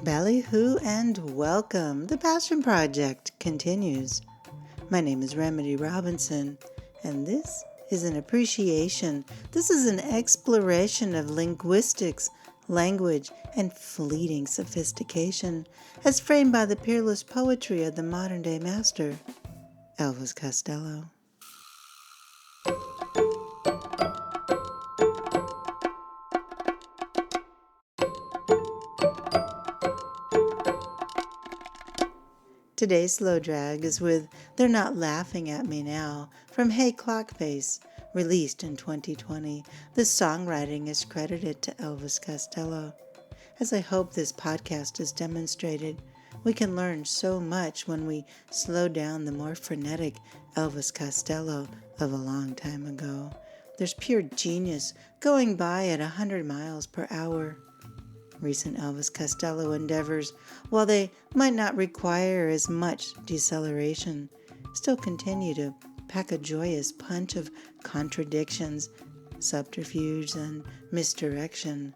Ballyhoo and welcome. The Passion Project continues. My name is Remedy Robinson, and this is an appreciation. This is an exploration of linguistics, language, and fleeting sophistication as framed by the peerless poetry of the modern-day master, Elvis Costello. Today's slow drag is with They're Not Laughing at Me Now from Hey Clockface, released in 2020. The songwriting is credited to Elvis Costello. As I hope this podcast has demonstrated, we can learn so much when we slow down the more frenetic Elvis Costello of a long time ago. There's pure genius going by at 100 miles per hour. Recent Elvis Costello endeavors, while they might not require as much deceleration, still continue to pack a joyous punch of contradictions, subterfuge, and misdirection.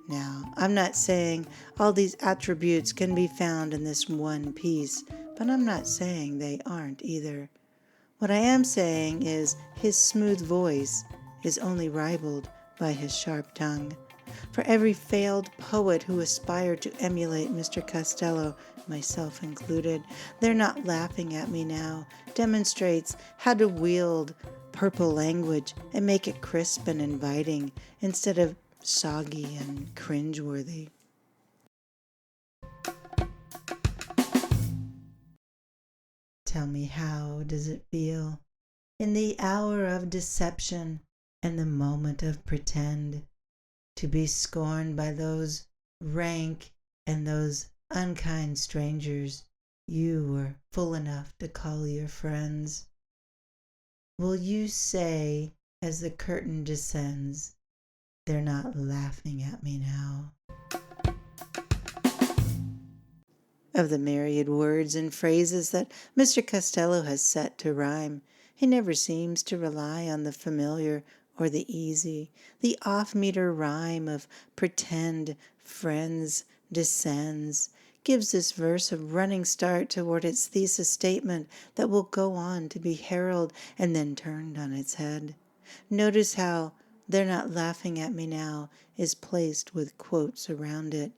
Now, I'm not saying all these attributes can be found in this one piece, but I'm not saying they aren't either. What I am saying is his smooth voice is only rivaled by his sharp tongue. For every failed poet who aspired to emulate Mr. Costello, myself included, They're Not Laughing at Me Now demonstrates how to wield purple language and make it crisp and inviting instead of soggy and cringeworthy. Tell me, how does it feel in the hour of deception and the moment of pretend to be scorned by those rank and those unkind strangers you were fool enough to call your friends? Will you say, as the curtain descends, they're not laughing at me now? Of the myriad words and phrases that Mr. Costello has set to rhyme, he never seems to rely on the familiar or the easy, the off-meter rhyme of pretend, friends, descends, gives this verse a running start toward its thesis statement that will go on to be heralded and then turned on its head. Notice how They're Not Laughing at Me Now is placed with quotes around it.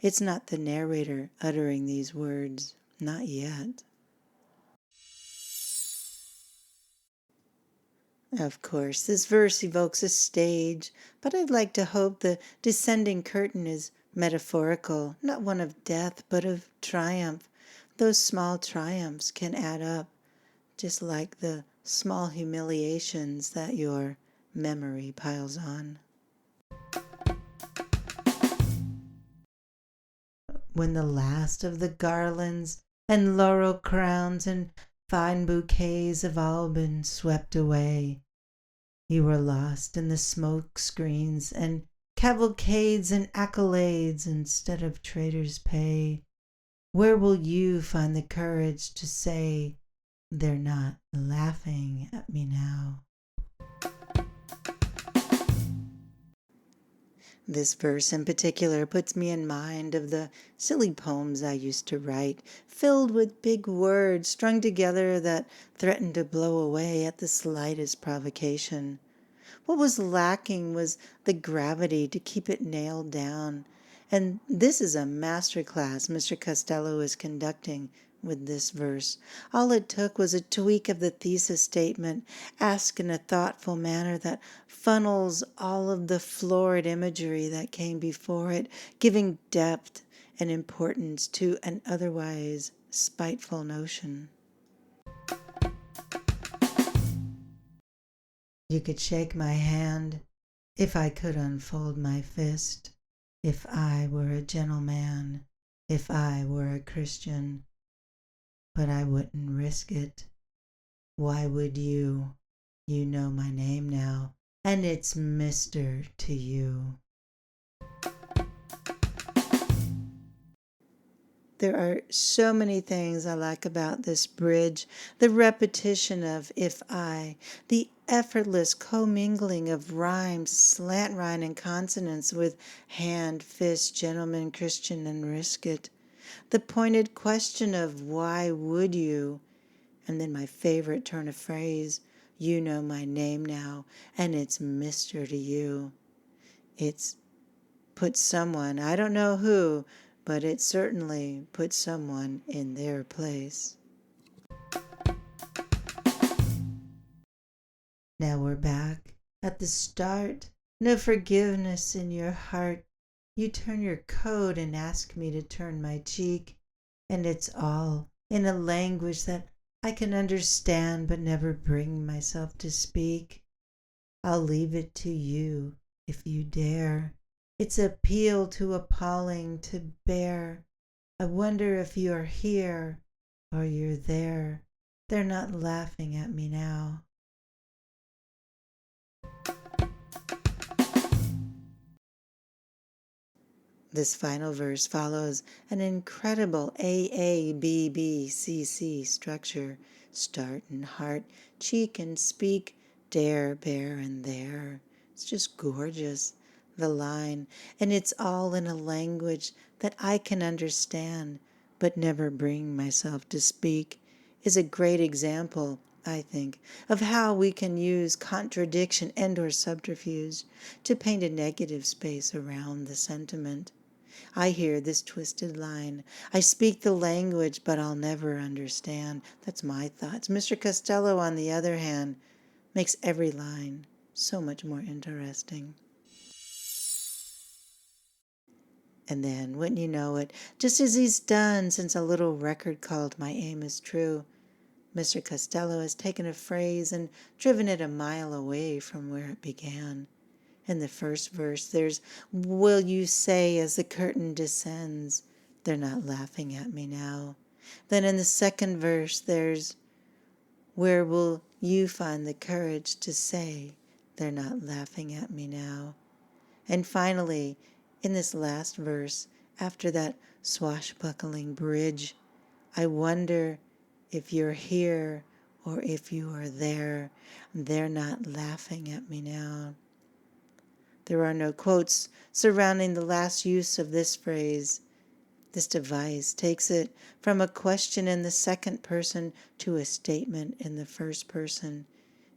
It's not the narrator uttering these words, not yet. Of course, this verse evokes a stage, but I'd like to hope the descending curtain is metaphorical, not one of death, but of triumph. Those small triumphs can add up, just like the small humiliations that your memory piles on. When the last of the garlands and laurel crowns and fine bouquets have all been swept away, you were lost in the smokescreens and cavalcades and accolades instead of traitor's pay. Where will you find the courage to say, they're not laughing at me now? This verse in particular puts me in mind of the silly poems I used to write, filled with big words strung together that threatened to blow away at the slightest provocation. What was lacking was the gravity to keep it nailed down, and this is a master class Mr. Costello is conducting with this verse. All it took was a tweak of the thesis statement, asked in a thoughtful manner that funnels all of the florid imagery that came before it, giving depth and importance to an otherwise spiteful notion. You could shake my hand if I could unfold my fist, if I were a gentleman, if I were a Christian. But I wouldn't risk it. Why would you? You know my name now, and it's Mr. to you. There are so many things I like about this bridge. The repetition of if I, the effortless commingling of rhymes, slant rhyme and consonants with hand, fist, gentleman, Christian, and risk it. The pointed question of why would you? And then my favorite turn of phrase, you know my name now, and it's Mr. to you. It's put someone, I don't know who, but it certainly put someone in their place. Now we're back at the start. No forgiveness in your heart. You turn your coat and ask me to turn my cheek, and it's all in a language that I can understand but never bring myself to speak. I'll leave it to you if you dare. It's appeal too appalling to bear. I wonder if you're here or you're there. They're not laughing at me now. This final verse follows an incredible AABBCC structure. Start and heart, cheek and speak, dare, bear, and there. It's just gorgeous, the line, and it's all in a language that I can understand, but never bring myself to speak, is a great example, I think, of how we can use contradiction and or subterfuge to paint a negative space around the sentiment. I hear this twisted line. I speak the language, but I'll never understand. That's my thoughts. Mr. Costello, on the other hand, makes every line so much more interesting. And then, wouldn't you know it, just as he's done since a little record called My Aim is True, Mr. Costello has taken a phrase and driven it a mile away from where it began. In the first verse, there's, will you say as the curtain descends, they're not laughing at me now. Then in the second verse, there's, where will you find the courage to say, they're not laughing at me now. And finally, in this last verse, after that swashbuckling bridge, I wonder if you're here or if you are there. They're not laughing at me now. There are no quotes surrounding the last use of this phrase. This device takes it from a question in the second person to a statement in the first person.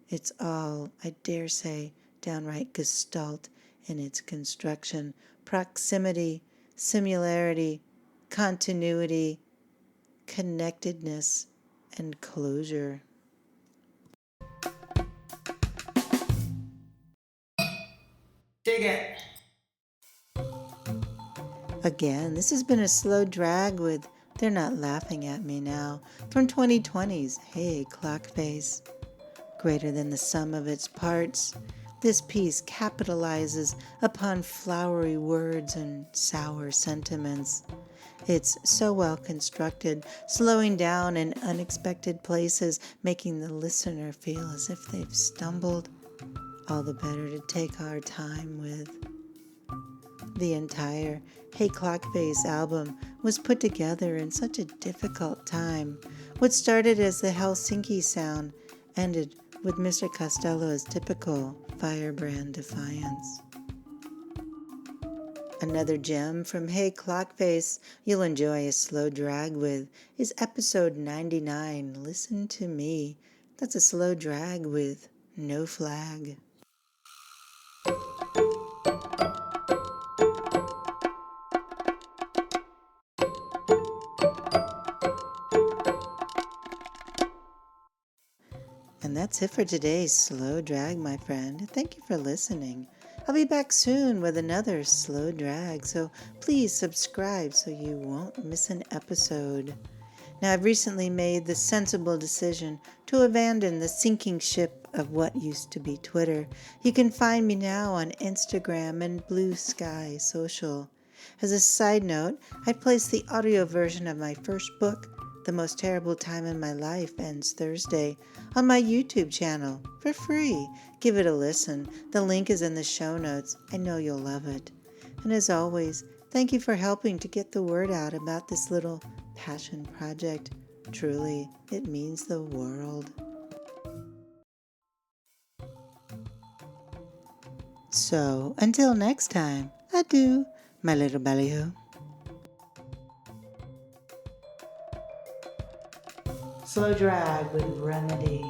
It's all, I dare say, downright gestalt in its construction, proximity, similarity, continuity, connectedness, and closure. Dig it. Again, this has been a slow drag with They're Not Laughing at Me Now from 2020's Hey Clockface. Greater than the sum of its parts, this piece capitalizes upon flowery words and sour sentiments. It's so well constructed, slowing down in unexpected places, making the listener feel as if they've stumbled. All the better to take our time with. The entire Hey Clockface album was put together in such a difficult time. What started as the Helsinki sound ended with Mr. Costello's typical firebrand defiance. Another gem from Hey Clockface you'll enjoy a slow drag with is episode 99, Listen to Me. That's a slow drag with no flag. And that's it for today's slow drag, my friend. Thank you for listening. I'll be back soon with another slow drag, so please subscribe so you won't miss an episode. Now, I've recently made the sensible decision to abandon the sinking ship of what used to be Twitter. You can find me now on Instagram and Blue Sky Social. As a side note, I placed the audio version of my first book, The Most Terrible Time in My Life Ends Thursday, on my YouTube channel for free. Give it a listen. The link is in the show notes. I know you'll love it. And as always, Thank you for helping to get the word out about this little passion project. Truly, it means the world. So, until next time, adieu, my little ballyhoo. Slow drag with remedy.